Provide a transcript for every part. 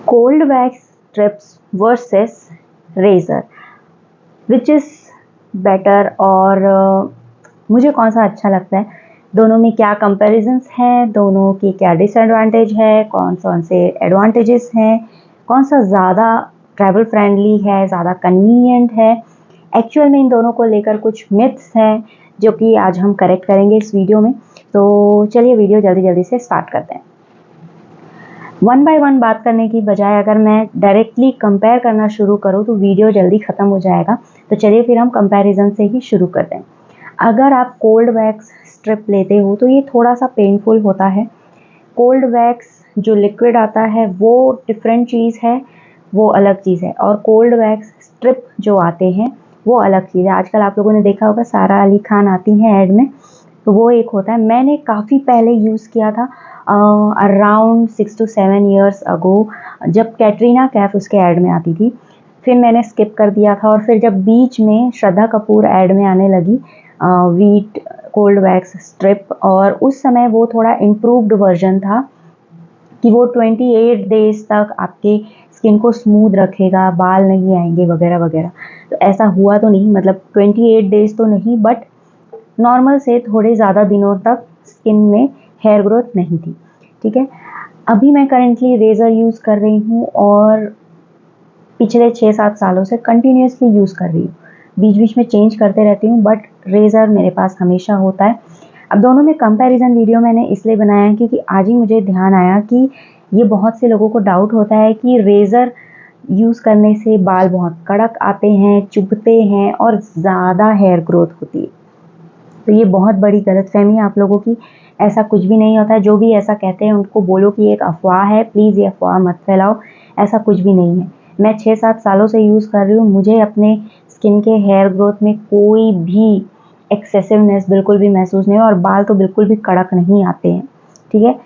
Cold wax strips versus razor, which is better, और मुझे कौन सा अच्छा लगता है, दोनों में क्या कंपैरिजंस हैं, दोनों की क्या डिसएडवांटेज है, कौन कौन से एडवांटेजेस हैं, कौन सा ज़्यादा ट्रैवल फ्रेंडली है, ज़्यादा कन्वीनियंट है। एक्चुअल में इन दोनों को लेकर कुछ मिथ्स हैं जो कि आज हम करेक्ट करेंगे इस वीडियो में। तो चलिए वीडियो जल्दी जल्दी से स्टार्ट करते हैं। वन बाय वन बात करने की बजाय अगर मैं डायरेक्टली कंपेयर करना शुरू करूँ तो वीडियो जल्दी ख़त्म हो जाएगा। तो चलिए फिर हम कंपैरिजन से ही शुरू करते हैं। अगर आप कोल्ड वैक्स स्ट्रिप लेते हो तो ये थोड़ा सा पेनफुल होता है। कोल्ड वैक्स जो लिक्विड आता है वो डिफरेंट चीज़ है, वो अलग चीज़ है, और कोल्ड वैक्स स्ट्रिप जो आते हैं वो अलग चीज़ है। आजकल आप लोगों ने देखा होगा सारा अली खान आती हैं ऐड में, तो वो एक होता है। मैंने काफ़ी पहले यूज़ किया था, अराउंड 6 to 7 ईयर्स अगो, जब कैटरीना कैफ उसके ऐड में आती थी। फिर मैंने स्किप कर दिया था, और फिर जब बीच में श्रद्धा कपूर ऐड में आने लगी वीट कोल्ड वैक्स स्ट्रिप, और उस समय वो थोड़ा इम्प्रूव्ड वर्जन था कि वो 28 डेज तक आपके स्किन को स्मूथ रखेगा, बाल नहीं आएंगे वगैरह वगैरह। तो ऐसा हुआ तो नहीं, मतलब 28 डेज तो नहीं, बट नॉर्मल से थोड़े ज़्यादा दिनों तक स्किन में हेयर ग्रोथ नहीं थी। ठीक है, अभी मैं करेंटली रेज़र यूज़ कर रही हूँ और पिछले 6-7 सालों से कंटिन्यूसली यूज़ कर रही हूँ। बीच बीच में चेंज करते रहती हूँ, बट रेज़र मेरे पास हमेशा होता है। अब दोनों में कंपैरिजन वीडियो मैंने इसलिए बनाया है क्योंकि आज ही मुझे ध्यान आया कि ये बहुत से लोगों को डाउट होता है कि रेज़र यूज़ करने से बाल बहुत कड़क आते हैं, चुभते हैं और ज़्यादा हेयर ग्रोथ होती है। तो ये बहुत बड़ी गलतफहमी है आप लोगों की। ऐसा कुछ भी नहीं होता है। जो भी ऐसा कहते हैं उनको बोलो कि एक अफवाह है, प्लीज़ ये अफवाह मत फैलाओ, ऐसा कुछ भी नहीं है। मैं 6-7 सालों से यूज़ कर रही हूँ, मुझे अपने स्किन के हेयर ग्रोथ में कोई भी एक्सेसिवनेस बिल्कुल भी महसूस नहीं है, और बाल तो बिल्कुल भी कड़क नहीं आते हैं। ठीक है,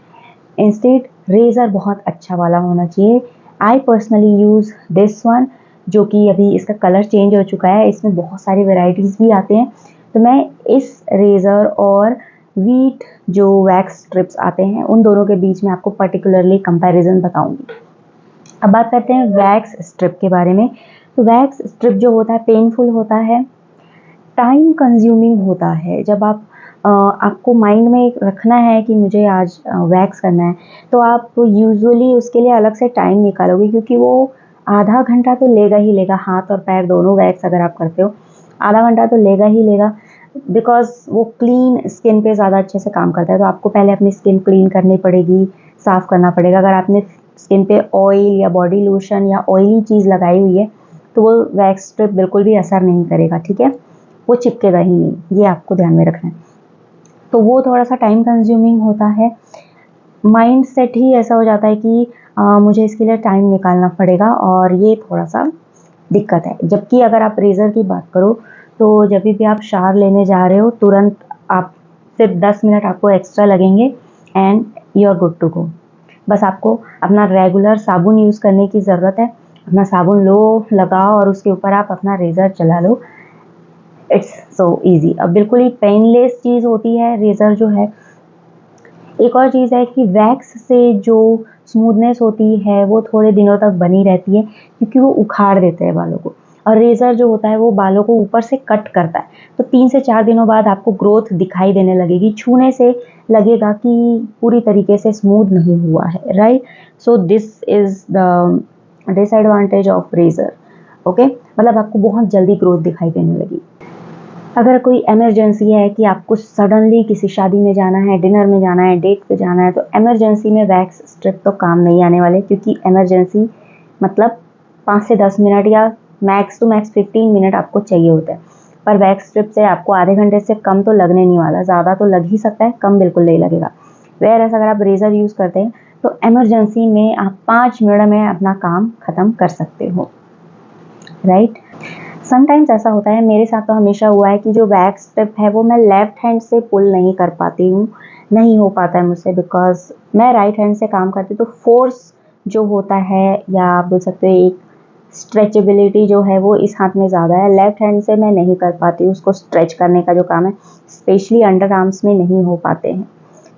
इंस्टेड रेज़र बहुत अच्छा वाला होना चाहिए। I personally use this one, जो कि अभी इसका कलर चेंज हो चुका है, इसमें बहुत सारी वेराइटीज़ भी आते हैं। तो मैं इस रेज़र और वीट जो वैक्स स्ट्रिप्स आते हैं उन दोनों के बीच में आपको पर्टिकुलरली कंपैरिजन बताऊंगी। अब बात करते हैं वैक्स स्ट्रिप के बारे में। तो वैक्स स्ट्रिप जो होता है पेनफुल होता है, टाइम कंज्यूमिंग होता है। जब आपको माइंड में रखना है कि मुझे आज वैक्स करना है, तो आप यूजुअली उसके लिए अलग से टाइम निकालोगे, क्योंकि वो आधा घंटा तो लेगा ही लेगा। हाथ और पैर दोनों वैक्स अगर आप करते हो, आधा घंटा तो लेगा ही लेगा, बिकॉज वो क्लीन स्किन पे ज़्यादा अच्छे से काम करता है। तो आपको पहले अपनी स्किन क्लीन करनी पड़ेगी, साफ़ करना पड़ेगा। अगर आपने स्किन पे ऑयल या बॉडी लोशन या ऑयली चीज़ लगाई हुई है तो वो वैक्स स्ट्रिप बिल्कुल भी असर नहीं करेगा। ठीक है, वो चिपकेगा ही नहीं, ये आपको ध्यान में रखना है। तो वो थोड़ा सा टाइम कंज्यूमिंग होता है। माइंड सेट ही ऐसा हो जाता है कि मुझे इसके लिए टाइम निकालना पड़ेगा, और ये थोड़ा सा दिक्कत है। जबकि अगर आप रेज़र की बात करो तो जब भी आप शावर लेने जा रहे हो तुरंत आप सिर्फ 10 मिनट आपको एक्स्ट्रा लगेंगे and you are good to go. बस आपको अपना रेगुलर साबुन यूज़ करने की ज़रूरत है। अपना साबुन लो, लगाओ, और उसके ऊपर आप अपना रेज़र चला लो। It's so easy. अब बिल्कुल ही पेनलेस चीज़ होती है रेज़र जो है। एक और चीज़ है कि वैक्स से जो स्मूथनेस होती है वो थोड़े दिनों तक बनी रहती है, क्योंकि वो उखाड़ देते हैं बालों को, और रेज़र जो होता है वो बालों को ऊपर से कट करता है। तो 3 से 4 दिनों बाद आपको ग्रोथ दिखाई देने लगेगी, छूने से लगेगा कि पूरी तरीके से स्मूथ नहीं हुआ है, right. So this is the disadvantage of razor. Okay, मतलब आपको बहुत जल्दी ग्रोथ दिखाई देने लगी। अगर कोई इमरजेंसी है कि आपको सडनली किसी शादी में जाना है, डिनर में जाना है, डेट पे जाना है, तो इमरजेंसी में वैक्स स्ट्रिप तो काम नहीं आने वाले, क्योंकि इमरजेंसी मतलब 5 से 10 मिनट या मैक्स टू मैक्स 15 मिनट आपको चाहिए होता है। पर वैक्स स्ट्रिप से आपको आधे घंटे से कम तो लगने नहीं वाला, ज़्यादा तो लग ही सकता है, कम बिल्कुल नहीं लगेगा। वेयरएज़ अगर आप रेज़र यूज़ करते हैं तो इमरजेंसी में आप 5 मिनट में अपना काम ख़त्म कर सकते हो, राइट। समटाइम्स ऐसा होता है, मेरे साथ तो हमेशा हुआ है कि जो वैक्स स्ट्रिप है वो मैं लेफ़्ट हैंड से पुल नहीं कर पाती हूँ, नहीं हो पाता है मुझसे, बिकॉज़ मैं राइट हैंड से काम करती हूँ। तो फोर्स जो होता है, या आप बोल सकते हो एक स्ट्रेचेबिलिटी जो है, वो इस हाथ में ज़्यादा है। लेफ़्ट हैंड से मैं नहीं कर पाती हूँ, उसको स्ट्रेच करने का जो काम है स्पेशली अंडर आर्म्स में नहीं हो पाते हैं।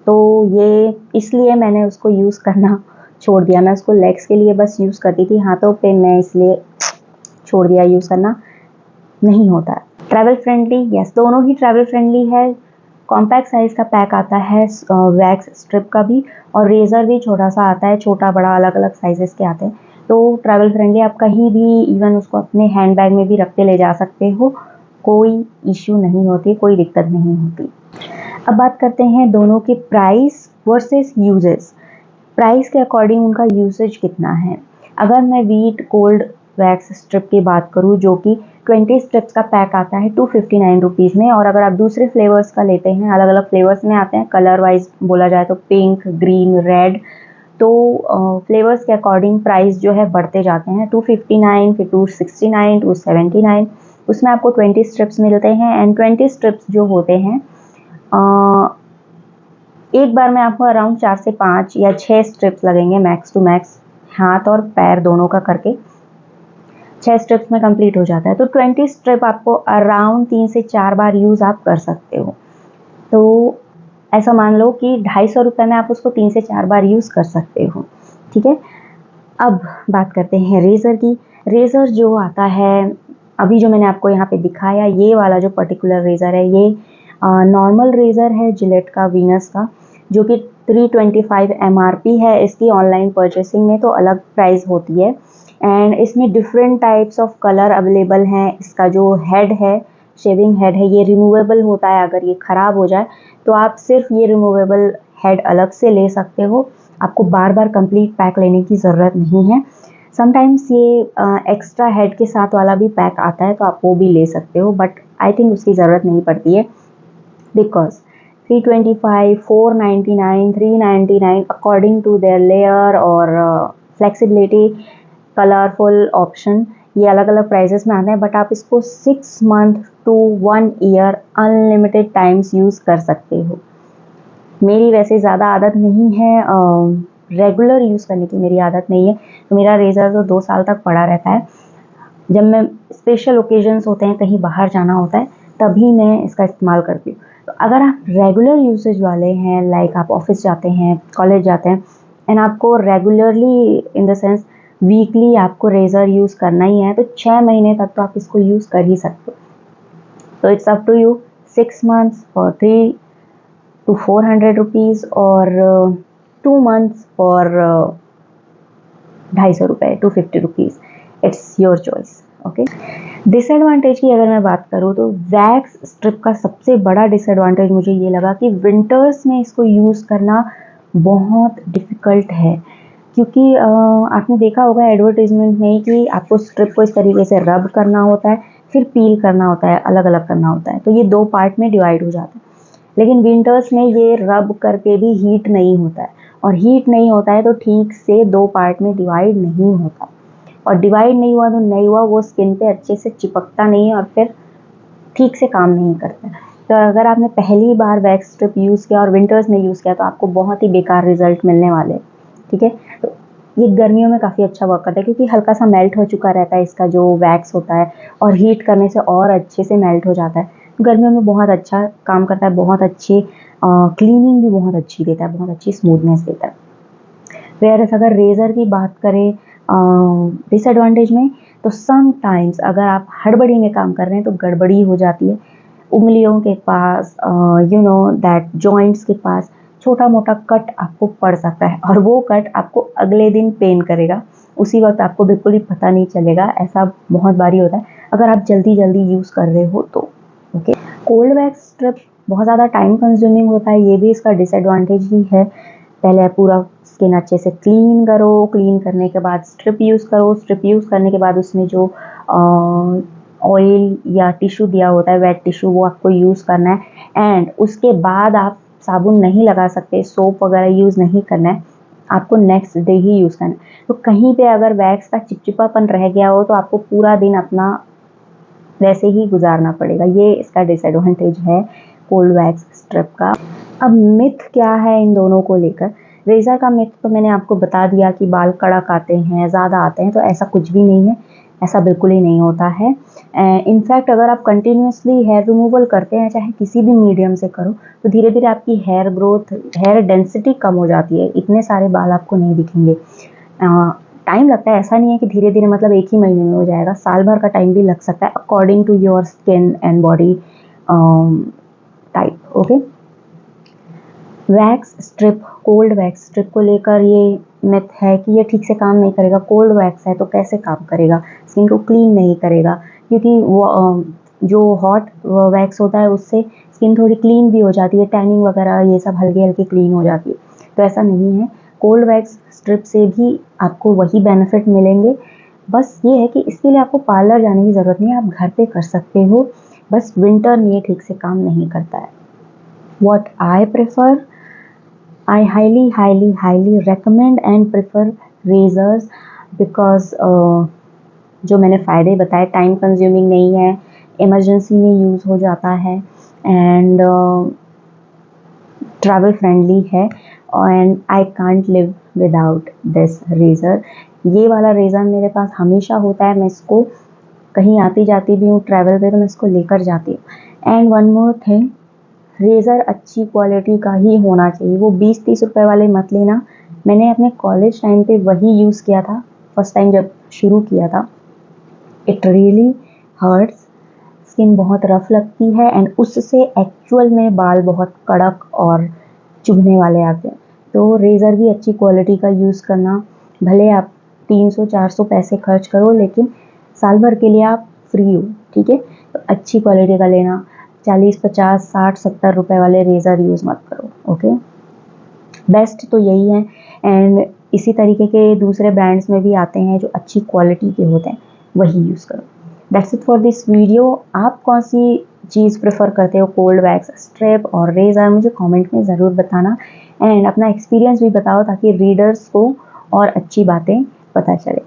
तो ये इसलिए मैंने उसको यूज़ करना छोड़ दिया। मैं उसको लेग्स के लिए बस यूज़ करती थी, हाथों पे मैं इसलिए छोड़ दिया यूज़ करना नहीं होता है। ट्रैवल फ्रेंडली, यस दोनों ही ट्रैवल फ्रेंडली है। कॉम्पैक्ट साइज़ का पैक आता है वैक्स स्ट्रिप का भी, और रेज़र भी छोटा सा आता है, छोटा बड़ा अलग अलग साइजेस के आते हैं। तो ट्रैवल फ्रेंडली, आप कहीं भी इवन उसको अपने हैंड बैग में भी रख के ले जा सकते हो, कोई इश्यू नहीं होती, कोई दिक्कत नहीं होती। अब बात करते हैं दोनों के प्राइस वर्सेस यूजेस। प्राइस के अकॉर्डिंग उनका यूसेज कितना है। अगर मैं वीट कोल्ड वैक्स स्ट्रिप की बात करूँ, जो कि 20 स्ट्रिप्स का पैक आता है 259 रुपीज़ में, और अगर आप दूसरे फ्लेवर्स का लेते हैं, अलग अलग फ्लेवर्स में आते हैं, कलर वाइज बोला जाए तो पिंक, ग्रीन, रेड, तो फ्लेवर्स के अकॉर्डिंग प्राइस जो है बढ़ते जाते हैं। 259, फिर 269, 279, उसमें आपको 20 स्ट्रिप्स मिलते हैं। एंड 20 स्ट्रिप्स जो होते हैं, एक बार में आपको अराउंड 4 से 5 या 6 स्ट्रिप्स लगेंगे मैक्स टू मैक्स, हाथ और पैर दोनों का करके 6 स्ट्रिप्स में कंप्लीट हो जाता है। तो 20 स्ट्रिप आपको अराउंड 3 से 4 बार यूज़ आप कर सकते हो। तो ऐसा मान लो कि 250 रुपये में आप उसको 3 से 4 बार यूज़ कर सकते हो, ठीक है। अब बात करते हैं रेज़र की। रेज़र जो आता है, अभी जो मैंने आपको यहाँ पे दिखाया, ये वाला जो पर्टिकुलर रेज़र है, ये नॉर्मल रेज़र है जिलेट का, वीनस का, जो कि 325 MRP है। इसकी ऑनलाइन परचेसिंग में तो अलग प्राइस होती है। एंड इसमें different types of colour available हैं। इसका जो हेड है, शेविंग हेड है, ये रिमूवेबल होता है। अगर ये ख़राब हो जाए तो आप सिर्फ ये रिमूवेबल हेड अलग से ले सकते हो, आपको बार बार कंप्लीट पैक लेने की ज़रूरत नहीं है। समटाइम्स ये एक्स्ट्रा हेड के साथ वाला भी पैक आता है, तो आप वो भी ले सकते हो, बट आई थिंक उसकी ज़रूरत नहीं पड़ती है, because 325, 499, 399 according to their layer और फ्लेक्सिबिलिटी, कलरफुल ऑप्शन, ये अलग अलग प्राइजेस में आते हैं। बट आप इसको 6 month to 1 year unlimited times use कर सकते हो। मेरी वैसे ज़्यादा आदत नहीं है, रेगुलर यूज़ करने की मेरी आदत नहीं है, तो मेरा रेज़र तो 2 साल तक पड़ा रहता है। जब मैं स्पेशल ओकेजन्स होते हैं, कहीं बाहर जाना होता है, तभी मैं इसका इस्तेमाल करती हूँ। तो अगर आप रेगुलर यूसेज वाले हैं, लाइक आप ऑफिस जाते हैं, कॉलेज जाते हैं, एंड आपको regularly in the sense weekly आपको रेज़र यूज़ करना ही है, तो 6 महीने तक तो आप इसको यूज़ कर ही सकते हो। तो it's up to you, 6 months for 3 to 400 rupees, और 2 मंथ्स फॉर 250 रुपये, 250 rupees, it's your choice, okay. Disadvantage की अगर मैं बात करूँ, तो वैक्स स्ट्रिप का सबसे बड़ा डिसएडवांटेज मुझे ये लगा कि विंटर्स में इसको यूज़ करना बहुत डिफ़िकल्ट है, क्योंकि आपने देखा होगा एडवर्टाइजमेंट में कि आपको स्ट्रिप को इस तरीके से रब करना होता है, फिर पील करना होता है, अलग अलग करना होता है, तो ये 2 पार्ट में डिवाइड हो जाता है। लेकिन विंटर्स में ये रब करके भी हीट नहीं होता है, और हीट नहीं होता है तो ठीक से 2 पार्ट में डिवाइड नहीं होता, और डिवाइड नहीं हुआ तो नहीं हुआ, वो स्किन पे अच्छे से चिपकता नहीं है और फिर ठीक से काम नहीं करता। तो अगर आपने पहली बार वैक्स स्ट्रिप यूज़ किया और विंटर्स में यूज़ किया, तो आपको बहुत ही बेकार रिजल्ट मिलने वाले हैं, ठीक है। तो ये गर्मियों में काफ़ी अच्छा वर्क करता है, क्योंकि हल्का सा मेल्ट हो चुका रहता है इसका जो वैक्स होता है, और हीट करने से और अच्छे से मेल्ट हो जाता है। गर्मियों में बहुत अच्छा काम करता है, बहुत अच्छी क्लीनिंग भी बहुत अच्छी देता है, बहुत अच्छी स्मूथनेस देता है। वेयरएज़ अगर रेज़र की बात करें डिसएडवांटेज में, तो समटाइम्स अगर आप हड़बड़ी में काम कर रहे हैं तो गड़बड़ी हो जाती है। उंगलियों के पास, यू नो दैट जॉइंट्स के पास छोटा मोटा कट आपको पड़ सकता है, और वो कट आपको अगले दिन पेन करेगा, उसी वक्त आपको बिल्कुल ही पता नहीं चलेगा। ऐसा बहुत बारी होता है अगर आप जल्दी जल्दी यूज़ कर रहे हो तो, ओके। कोल्ड वैक्स स्ट्रिप बहुत ज़्यादा टाइम कंज्यूमिंग होता है, ये भी इसका डिसएडवांटेज ही है। पहले पूरा स्किन अच्छे से क्लीन करो, क्लीन करने के बाद स्ट्रिप यूज़ करो, स्ट्रिप यूज़ करने के बाद उसमें जो ऑयल या टिश्यू दिया होता है, वेट टिश्यू, वो आपको यूज़ करना है। एंड उसके बाद आप साबुन नहीं लगा सकते, सोप वगैरह यूज़ नहीं करना है, आपको नेक्स्ट डे ही यूज़ करना है। तो कहीं पे अगर वैक्स का चिपचिपापन रह गया हो तो आपको पूरा दिन अपना वैसे ही गुजारना पड़ेगा। ये इसका डिसएडवांटेज है कोल्ड वैक्स स्ट्रिप का। अब मिथ क्या है इन दोनों को लेकर। रेज़र का मिथ तो मैंने आपको बता दिया कि बाल कड़क आते हैं, ज़्यादा आते हैं, तो ऐसा कुछ भी नहीं है। ऐसा बिल्कुल ही नहीं होता है। इनफैक्ट अगर आप कंटिन्यूसली हेयर रिमूवल करते हैं, चाहे किसी भी मीडियम से करो, तो धीरे धीरे आपकी हेयर ग्रोथ, हेयर डेंसिटी कम हो जाती है, इतने सारे बाल आपको नहीं दिखेंगे। टाइम लगता है, ऐसा नहीं है कि धीरे धीरे मतलब एक ही महीने में हो जाएगा, साल भर का टाइम भी लग सकता है according to your skin and body type. Okay, wax strip, cold wax strip को लेकर ये मिथ है कि ये ठीक से काम नहीं करेगा। कोल्ड वैक्स है तो कैसे काम करेगा, स्किन को क्लीन नहीं करेगा, क्योंकि वो जो हॉट वैक्स होता है उससे स्किन थोड़ी क्लीन भी हो जाती है, टैनिंग वगैरह ये सब हल्की हल्की क्लीन हो जाती है। तो ऐसा नहीं है, कोल्ड वैक्स स्ट्रिप से भी आपको वही बेनिफिट मिलेंगे। बस ये है कि इसके लिए आपको पार्लर जाने की ज़रूरत नहीं है, आप घर पे कर सकते हो, बस विंटर में ये ठीक से काम नहीं करता है। What I prefer, I highly recommend and prefer razors because जो मैंने फ़ायदे बताए, टाइम कंज्यूमिंग नहीं है, इमरजेंसी में यूज़ हो जाता है, एंड ट्रैवल फ्रेंडली है, and I can't live without this razor. ये वाला रेज़र मेरे पास हमेशा होता है, मैं इसको कहीं आती जाती भी हूँ ट्रैवल पे तो मैं इसको लेकर जाती हूँ। And one more thing, razor अच्छी क्वालिटी का ही होना चाहिए, वो 20-30 रुपए वाले मत लेना। मैंने अपने कॉलेज टाइम पे वही यूज़ किया था, फर्स्ट टाइम जब शुरू किया था। इट रियली हर्ट्स, स्किन बहुत रफ लगती है, एंड उससे एक्चुअल में बाल बहुत कड़क और चुभने वाले आते हैं। तो रेज़र भी अच्छी क्वालिटी का यूज़ करना, भले आप 300-400 पैसे खर्च करो, लेकिन साल भर के लिए आप फ्री हो, ठीक है। तो अच्छी क्वालिटी का लेना, 40-50-60-70 रुपए वाले रेज़र यूज़ मत करो। ओके, बेस्ट तो यही है, एंड इसी तरीके के दूसरे ब्रांड्स में भी आते हैं जो अच्छी क्वालिटी के होते हैं, वही यूज़ करो। That's it for this video. आप कौन सी चीज़ प्रेफर करते हो, कोल्ड वैक्स स्ट्रिप और रेज़र, मुझे कमेंट में ज़रूर बताना, एंड अपना एक्सपीरियंस भी बताओ ताकि रीडर्स को और अच्छी बातें पता चले।